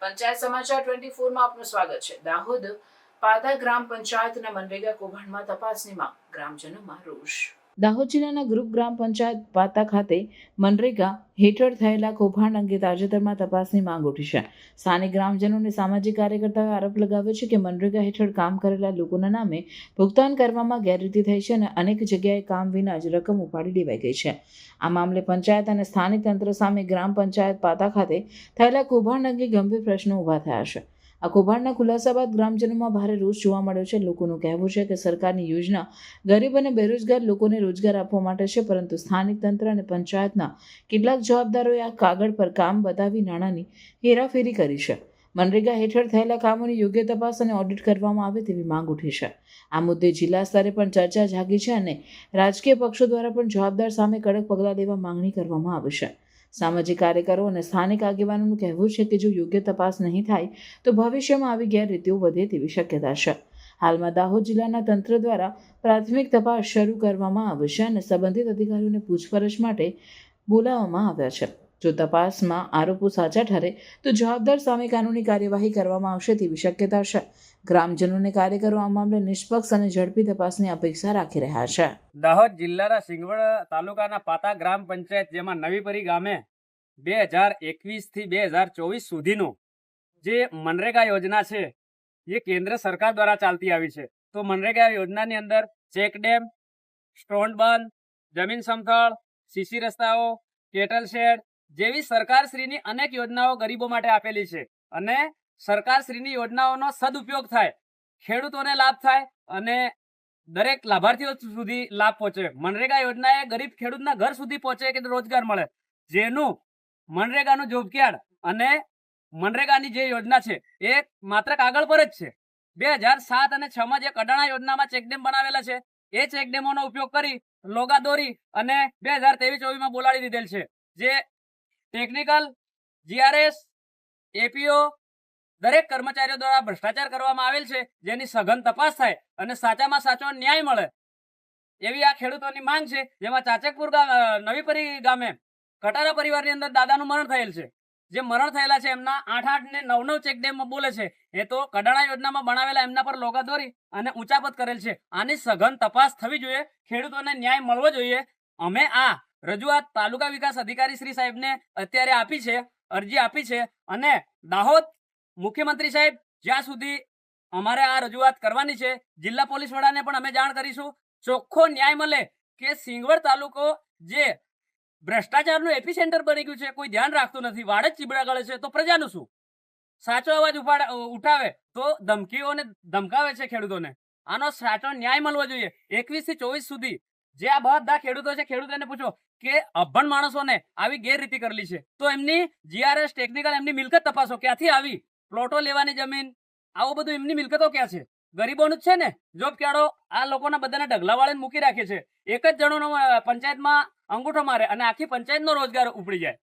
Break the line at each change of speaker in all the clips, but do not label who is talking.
પંચાયત સમાચાર 24 માં આપનું સ્વાગત છે। દાહોદ પાદા ગ્રામ પંચાયતના મનરેગા કૌભાંડમાં તપાસની માંગ, ગ્રામજનોમાં રોષ। દાહોદ જિલ્લાના ગ્રુપ ગ્રામ પંચાયત પાતા ખાતે મનરેગા હેઠળ થયેલા કૌભાંડ અંગે તાજેતરમાં તપાસની માંગ ઉઠી છે। સ્થાનિક ગ્રામજનો અને સામાજિક કાર્યકર્તાઓએ આરોપ લગાવ્યો છે કે મનરેગા હેઠળ કામ કરેલા લોકોના નામે ભુગતાન કરવામાં ગેરરીતિ થઈ છે અને અનેક જગ્યાએ કામ વિના જ રકમ ઉપાડી લેવાઈ ગઈ છે। આ મામલે પંચાયત અને સ્થાનિક તંત્ર સામે ગ્રામ પંચાયત પાતા ખાતે થયેલા કૌભાંડ અંગે ગંભીર પ્રશ્નો ઊભા થયા છે। આ કૌભાંડના ખુલાસા બાદ ગ્રામજનોમાં ભારે રોષ જોવા મળ્યો છે। લોકોનું કહેવું છે કે સરકારની યોજના ગરીબ અને બેરોજગાર લોકોને રોજગાર આપવા માટે છે, પરંતુ સ્થાનિક તંત્ર અને પંચાયતના કેટલાક જવાબદારોએ આ કાગળ પર કામ બતાવી નાણાંની હેરાફેરી કરી છે। મનરેગા હેઠળ થયેલા કામોની યોગ્ય તપાસ અને ઓડિટ કરવામાં આવે તેવી માંગ ઉઠી છે। આ મુદ્દે જિલ્લા સ્તરે પણ ચર્ચા જાગી છે અને રાજકીય પક્ષો દ્વારા પણ જવાબદાર સામે કડક પગલાં લેવા માંગણી કરવામાં આવી છે। સામાજિક કાર્યકરો અને સ્થાનિક આગેવાનોનું કહેવું છે કે જો યોગ્ય તપાસ નહીં થાય તો ભવિષ્યમાં આવી ગેરરીતિઓ વધે તેવી શક્યતા છે। હાલમાં દાહોદ જિલ્લાના તંત્ર દ્વારા પ્રાથમિક તપાસ શરૂ કરવામાં આવી છે અને સંબંધિત અધિકારીઓને પૂછપરછ માટે બોલાવવામાં આવ્યા છે। જો તપાસમાં આરોપો સાચા ઠરે તો જવાબદાર સામે કાનૂની કાર્યવાહી કરવામાં આવશે તેવી શક્યતા છે। ગ્રામજનો અને કાર્યકરો આ મામલે નિષ્પક્ષ અને ઝડપી તપાસની અપેક્ષા રાખી રહ્યા છે।
દાહોદ જિલ્લાના સિંગવડ તાલુકાના પાતા ગ્રામ પંચાયત, જેમાં નવીપરી ગામે 2021 થી 2024 સુધીનું જે મનરેગા યોજના છે એ કેન્દ્ર સરકાર દ્વારા ચાલતી આવી છે। તો મનરેગા યોજનાની અંદર ચેકડેમ, સ્ટોન બંધ, જમીન સમથળ, સીસી રસ્તાઓ, કેટલ શેડ જેવી સરકારશ્રીની અનેક યોજનાઓ ગરીબો માટે આપેલી છે અને સરકારશ્રીની યોજનાઓનો સદુપયોગ થાય, ખેડૂતોને લાભ થાય અને દરેક લાભાર્થીઓ સુધી લાભ પહોંચે। મનરેગા યોજના એ ગરીબ ખેડૂતના ઘર સુધી પહોંચે કે રોજગાર મળે, જેનું મનરેગાનું જોબ કાર્ડ અને મનરેગાની જે યોજના છે એ માત્ર કાગળ પર જ છે। 2007 અને 6 માં જે કડાણા યોજનામાં ચેકડેમ બનાવેલા છે એ ચેકડેમોનો ઉપયોગ કરી લોગા દોરી અને 2023-24 માં બોલાડી દીધેલ છે। જે ટેકનિકલ, જીઆરએસ, એપીઓ દરેક કર્મચારીઓ દ્વારા ભ્રષ્ટાચાર કરવામાં આવેલ છે, જેની સઘન તપાસ થાય અને સાચામાં સાચો ન્યાય મળે એવી આ ખેડૂતોની માંગ છે। જેમાં ચાચકપુર નવીપરી ગામે કટારા પરિવારની અંદર દાદાનું મરણ થયેલ છે। જે મરણ થયેલા છે એમના 8-8 ને 9-9 ચેકડેમ બોલે છે, એ તો કડાણા યોજનામાં બનાવેલા એમના પર લોગા દોરી અને ઊંચાપત કરેલ છે। આની સઘન તપાસ થવી જોઈએ, ખેડૂતોને ન્યાય મળવો જોઈએ। અમે આ રજૂઆત તાલુકા વિકાસ અધિકારી શ્રી સાહેબને અત્યારે આપી છે, અરજી આપી છે અને દાહોદ મુખ્યમંત્રી સાહેબ જ્યાં સુધી અમારે આ રજૂઆત કરવાની છે, જિલ્લા પોલીસ વડાને પણ અમે જાણ કરીશું। ચોખ્ખો ન્યાય મળે કે સિંગવડ તાલુકો જે ભ્રષ્ટાચારનું એપી સેન્ટર બની ગયું છે, કોઈ ધ્યાન રાખતું નથી, વાડ જ ચીબડા ગળે છે, તો પ્રજાનું શું? સાચો અવાજ ઉઠાવે તો ધમકીઓને ધમકાવે છે ખેડૂતોને। આનો સાચો ન્યાય મળવો જોઈએ। 21 થી 24 સુધી જે આ બધા ખેડૂતો છે, ખેડૂતોને પૂછો કે અભણ માણસોને આવી ગેરરીતિ કરેલી છે તો એમની જીઆરએસ, ટેકનિકલ, એમની મિલકત તપાસો, ક્યાંથી આવી, પ્લોટો લેવાની જમીન, આવું બધું એમની મિલકતો ક્યાં છે? ગરીબોનું જ છે ને। જોબ કાર્ડો આ લોકોના બધાને ઢગલા વાળીને મૂકી રાખે છે, એક જ જણોનો પંચાયતમાં અંગૂઠો મારે અને આખી પંચાયતનો રોજગાર ઉપડી જાય।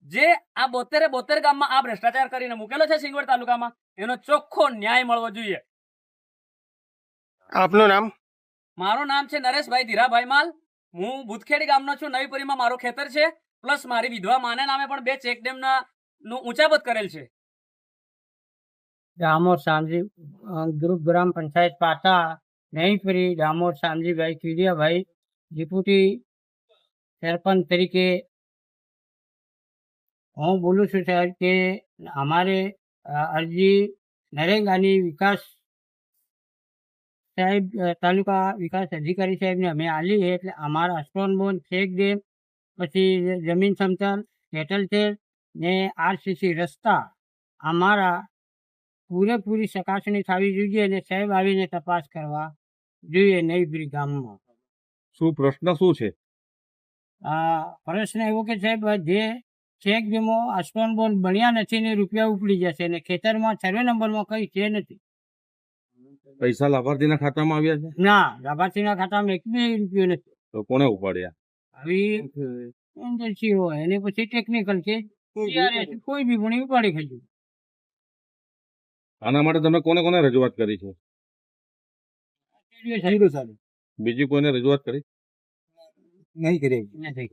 જે આ 72 ગામમાં આ ભ્રષ્ટાચાર કરીને મૂકેલો છે સિંગવડ તાલુકામાં, એનો ચોખ્ખો ન્યાય મળવો જોઈએ।
આપનું નામ?
મારું નામ છે નરેશભાઈ ધીરાભાઈ માલ। હું બુધખેડી ગામનો છું। નવીપરીમાં મારું ખેતર છે, પ્લસ મારી વિધવા માને નામે પણ 2 ચેકડેમ નું ઊંચાપત કરેલ છે।
દામોદ શામજી ગ્રુપ ગ્રામ પંચાયત પાટા નવીપરી, દામોદ શામજીભાઈ કીડિયાભાઈ, ડેપ્યુટી સરપંચ તરીકે હું બોલું છું સાહેબ કે અમારે અરજી નરેગાની વિકાસ સાહેબ, તાલુકા વિકાસ અધિકારી સાહેબને અમે આલી છે। એટલે અમારા સ્ટોન બોન, ચેક ડેમ, પછી જમીન સમતલ, કેટલ શેડ ને આરસીસી રસ્તા અમારા પૂરેપૂરી ચકાસણી થવી જોઈએ અને સાહેબ આવીને તપાસ કરવા જોઈએ નવીપરી ગામમાં।
શું પ્રશ્ન શું છે?
પ્રશ્ન એવો કે સાહેબ જે ચેક ડેમો સ્ટોન બોન બન્યા નથી ને રૂપિયા ઉપડી જશે ને ખેતરમાં સર્વે નંબરમાં કઈ છે નથી।
પૈસા લાભાર્થીના ખાતામાં આવ્યા છે?
ના, લાભાર્થીના ખાતામાં 1 બી રૂપિયો નથી।
તો કોને ઉપાડ્યા?
આવી એજન્સી હોય અને પછી ટેકનિકલ કે કોઈ બી પણ ઉપાડી ખાઈ।
આના માટે તમે કોને કોને રજૂઆત કરી છે? બીજી કોઈને રજૂઆત કરી?
નહીં કરી, નથી.